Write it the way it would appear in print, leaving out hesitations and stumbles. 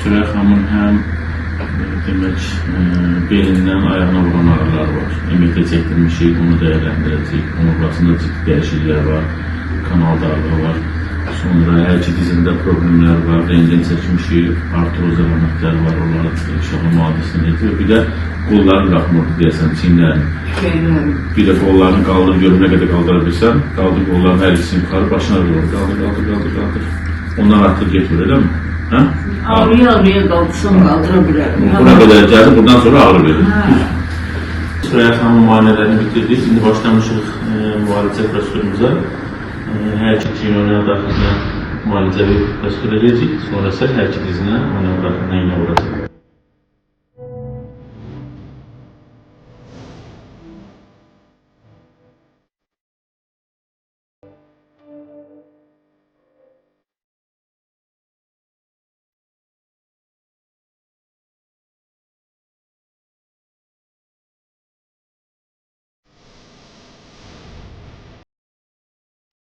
Süreyya xanımın həm demək belindən ayağına vuran ağrılar var. MRT çəkdirmişik, onu dəyərləndirəcəyik. Omurgasında ciddi dəyişikliklər var, kanal darlığı var. Sonra hər iki dizində problemlər var, rentgen çəkmişik, artroz əlamətləri var, onları inşallah mühafizəsində edir. Bir də qolların qalxmırdı deyəsən, çiyinlərin. Bir də qollarını qaldır, görüm nə qədər qaldıra bilsən, qaldır qolların hər ikisini yuxarı, başına doğru, qaldır. Ondan artıq getmir, elə mi? Ağrıya qaldırsam qaldıra bilərəm. Buna qədər gəldi, buradan sonra ağrı verir. Süreyya xanımın müayinələrini bitirdik, şimdi başlamışıq müalicə prosedurumuza. Hər iki çiynə daxilinə müalicə və prosedur edəcəyik, sonra isə hər iki dizinə daxilinə iynə vuracaq.